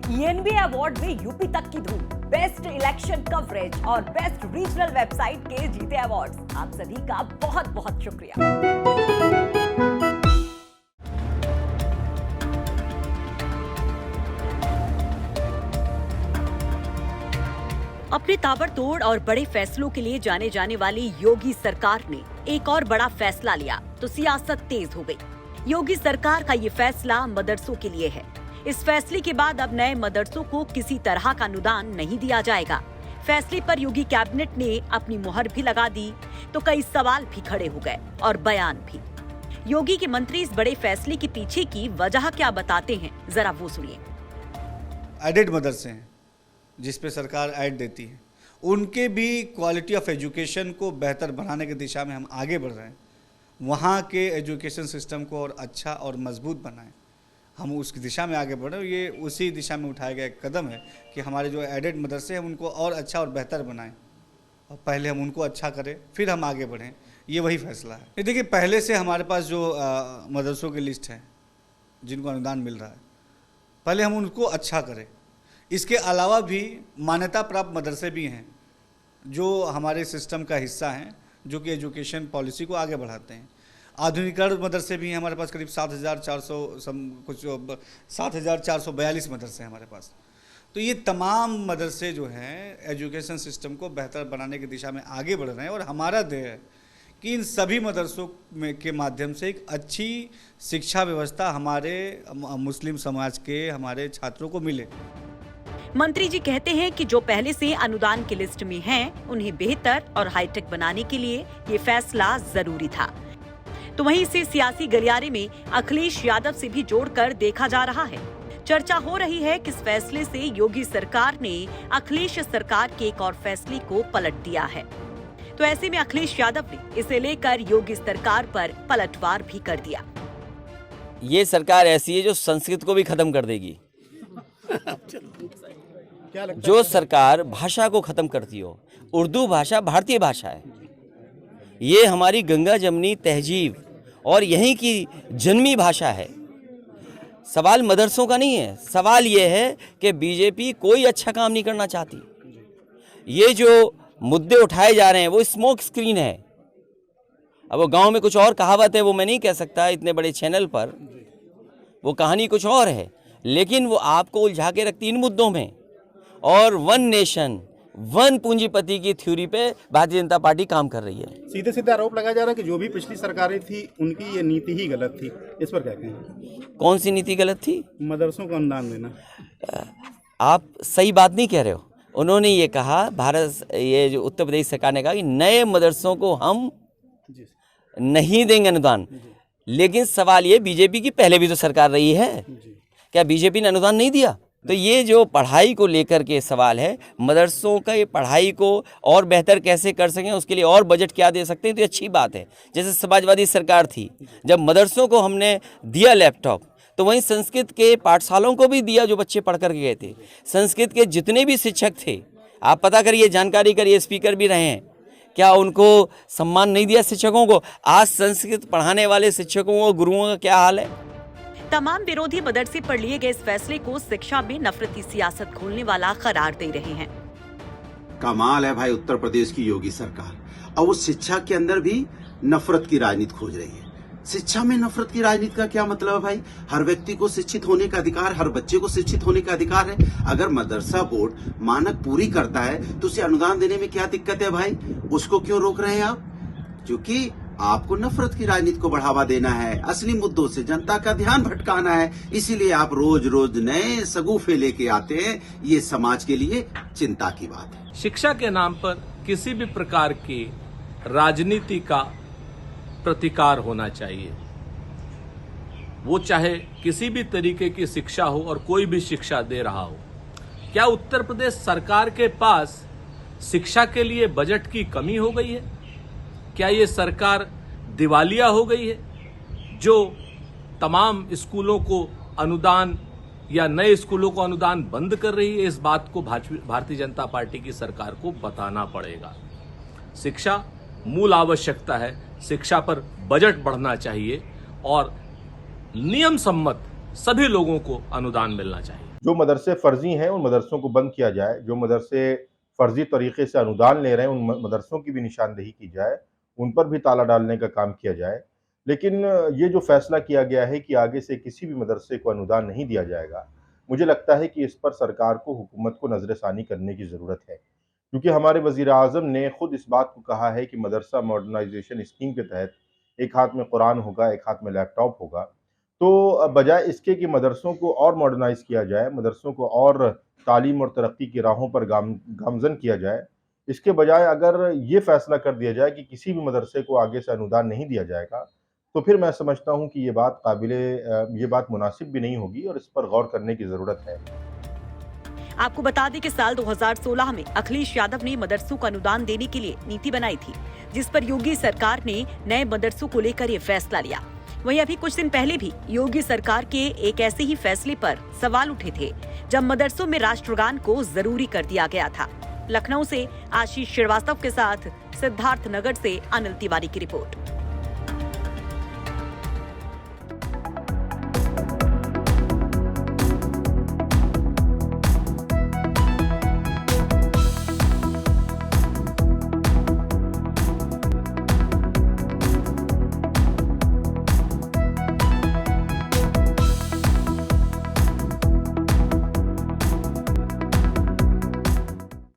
ENB award में UP तक की धूम, बेस्ट इलेक्शन कवरेज और बेस्ट रीजनल वेबसाइट के जीते अवार्ड्स। आप सभी का बहुत बहुत शुक्रिया। अपने ताबड़तोड़ और बड़े फैसलों के लिए जाने जाने वाली योगी सरकार ने एक और बड़ा फैसला लिया तो सियासत तेज हो गई। योगी सरकार का ये फैसला मदरसों के लिए है। इस फैसले के बाद अब नए मदरसों को किसी तरह का अनुदान नहीं दिया जाएगा। फैसले पर योगी कैबिनेट ने अपनी मुहर भी लगा दी तो कई सवाल भी खड़े हो गए और बयान भी। योगी के मंत्री इस बड़े फैसले के पीछे की वजह क्या बताते हैं, जरा वो सुनिए। एडेड मदरसे हैं जिस पे सरकार ऐड देती है, उनके भी क्वालिटी ऑफ एजुकेशन को बेहतर बनाने की दिशा में हम आगे बढ़ रहे हैं। वहाँ के एजुकेशन सिस्टम को और अच्छा और मजबूत बनाएं, हम उसकी दिशा में आगे बढ़ रहे हैं। ये उसी दिशा में उठाया गया एक कदम है कि हमारे जो एडेड मदरसे हैं उनको और अच्छा और बेहतर बनाएं, और पहले हम उनको अच्छा करें फिर हम आगे बढ़ें। ये वही फैसला है। देखिए, पहले से हमारे पास जो मदरसों की लिस्ट है जिनको अनुदान मिल रहा है, पहले हम उनको अच्छा करें। इसके अलावा भी मान्यता प्राप्त मदरसे भी हैं जो हमारे सिस्टम का हिस्सा हैं, जो कि एजुकेशन पॉलिसी को आगे बढ़ाते हैं। आधुनिकरण मदरसे भी हैं हमारे पास, करीब 7,442 मदरसे हैं हमारे पास। तो ये तमाम मदरसे जो हैं एजुकेशन सिस्टम को बेहतर बनाने की दिशा में आगे बढ़ रहे हैं, और हमारा ध्येय है कि इन सभी मदरसों में के माध्यम से एक अच्छी शिक्षा व्यवस्था हमारे मुस्लिम समाज के हमारे छात्रों को मिले। मंत्री जी कहते हैं कि जो पहले से अनुदान की लिस्ट में हैं, उन्हें बेहतर और हाईटेक बनाने के लिए ये फैसला जरूरी था। तो वहीं इसे सियासी गलियारे में अखिलेश यादव से भी जोड़कर देखा जा रहा है। चर्चा हो रही है कि इस फैसले से योगी सरकार ने अखिलेश सरकार के एक और फैसले को पलट दिया है। तो ऐसे में अखिलेश यादव ने इसे लेकर योगी सरकार पर पलटवार भी कर दिया। ये सरकार ऐसी है जो संस्कृत को भी खत्म कर देगी। जो सरकार भाषा को खत्म करती हो, उर्दू भाषा भारतीय भाषा है, ये हमारी गंगा जमनी तहजीब और यहीं की जन्मी भाषा है। सवाल मदरसों का नहीं है, सवाल ये है कि बीजेपी कोई अच्छा काम नहीं करना चाहती। ये जो मुद्दे उठाए जा रहे हैं वो स्मोक स्क्रीन है। अब वो गांव में कुछ और कहावत है, वो मैं नहीं कह सकता इतने बड़े चैनल पर, वो कहानी कुछ और है, लेकिन वो आपको उलझा के रखती इन मुद्दों में। और वन नेशन वन पूंजीपति की थ्योरी पे भारतीय जनता पार्टी काम कर रही है। सीधे सीधे आरोप लगाया जा रहा है कि जो भी पिछली सरकारें थी उनकी ये नीति ही गलत थी। इस पर क्या कहें? कौन सी नीति गलत थी? मदरसों को अनुदान देना। आप सही बात नहीं कह रहे हो। उन्होंने ये कहा, ये जो उत्तर प्रदेश सरकार ने कहा कि नए मदरसों को हम नहीं देंगे अनुदान। लेकिन सवाल ये, बीजेपी की पहले भी तो सरकार रही है, क्या बीजेपी ने अनुदान नहीं दिया? तो ये जो पढ़ाई को लेकर के सवाल है, मदरसों का ये पढ़ाई को और बेहतर कैसे कर सकें, उसके लिए और बजट क्या दे सकते हैं, तो ये अच्छी बात है। जैसे समाजवादी सरकार थी, जब मदरसों को हमने दिया लैपटॉप, तो वहीं संस्कृत के पाठशालाओं को भी दिया जो बच्चे पढ़ कर के गए थे। संस्कृत के जितने भी शिक्षक थे, आप पता करिए, जानकारी करिए, स्पीकर भी रहे हैं, क्या उनको सम्मान नहीं दिया शिक्षकों को? आज संस्कृत पढ़ाने वाले शिक्षकों और गुरुओं का क्या हाल है? तमाम विरोधी मदरसे पर लिए गए इस फैसले को शिक्षा में नफरती सियासत खोलने वाला करार दे रहे हैं। कमाल है भाई उत्तर प्रदेश की योगी सरकार, और वो शिक्षा के अंदर भी नफरत की राजनीति खोज रही है। शिक्षा में नफरत की राजनीति का क्या मतलब है भाई? हर व्यक्ति को शिक्षित होने का अधिकार, हर बच्चे को शिक्षित होने का अधिकार है। अगर मदरसा बोर्ड मानक पूरी करता है तो उसे अनुदान देने में क्या दिक्कत है भाई? उसको क्यों रोक रहे हैं आप? क्योंकि आपको नफरत की राजनीति को बढ़ावा देना है, असली मुद्दों से जनता का ध्यान भटकाना है। इसीलिए आप रोज रोज नए सगुफे लेके आते हैं। ये समाज के लिए चिंता की बात है। शिक्षा के नाम पर किसी भी प्रकार की राजनीति का प्रतिकार होना चाहिए। वो चाहे किसी भी तरीके की शिक्षा हो और कोई भी शिक्षा दे रहा हो। क्या उत्तर प्रदेश सरकार के पास शिक्षा के लिए बजट की कमी हो गई है? क्या ये सरकार दिवालिया हो गई है जो तमाम स्कूलों को अनुदान या नए स्कूलों को अनुदान बंद कर रही है? इस बात को भारतीय जनता पार्टी की सरकार को बताना पड़ेगा। शिक्षा मूल आवश्यकता है, शिक्षा पर बजट बढ़ना चाहिए और नियम सम्मत सभी लोगों को अनुदान मिलना चाहिए। जो मदरसे फर्जी हैं उन मदरसों को बंद किया जाए, जो मदरसे फर्जी तरीके से अनुदान ले रहे हैं उन मदरसों की भी निशानदेही की जाए, उन पर भी ताला डालने का काम किया जाए। लेकिन ये जो फैसला किया गया है कि आगे से किसी भी मदरसे को अनुदान नहीं दिया जाएगा, मुझे लगता है कि इस पर सरकार को, हुकूमत को नज़र-ए-सानी करने की ज़रूरत है। क्योंकि हमारे वज़ीर-ए-आज़म ने खुद इस बात को कहा है कि मदरसा मॉडर्नाइज़ेशन स्कीम के तहत एक हाथ में कुरान होगा, एक हाथ में लैपटॉप होगा। तो बजाय इसके कि मदरसों को और मॉडर्नाइज़ किया जाए, मदरसों को और तालीम और तरक्की की राहों पर गामज़न किया जाए, इसके बजाय अगर ये फैसला कर दिया जाए कि किसी भी मदरसे को आगे से अनुदान नहीं दिया जाएगा, तो फिर मैं समझता हूँ कि ये बात मुनासिब भी नहीं होगी और इस पर गौर करने की ज़रूरत है। आपको बता दें कि साल 2016 में अखिलेश यादव ने मदरसों को अनुदान देने के लिए नीति बनाई थी, जिस पर योगी सरकार ने नए मदरसों को लेकर ये फैसला लिया। वहीं अभी कुछ दिन पहले भी योगी सरकार के एक ऐसे ही फैसले पर सवाल उठे थे, जब मदरसों में राष्ट्रगान को जरूरी कर दिया गया था। लखनऊ से आशीष श्रीवास्तव के साथ सिद्धार्थ नगर से अनिल तिवारी की रिपोर्ट।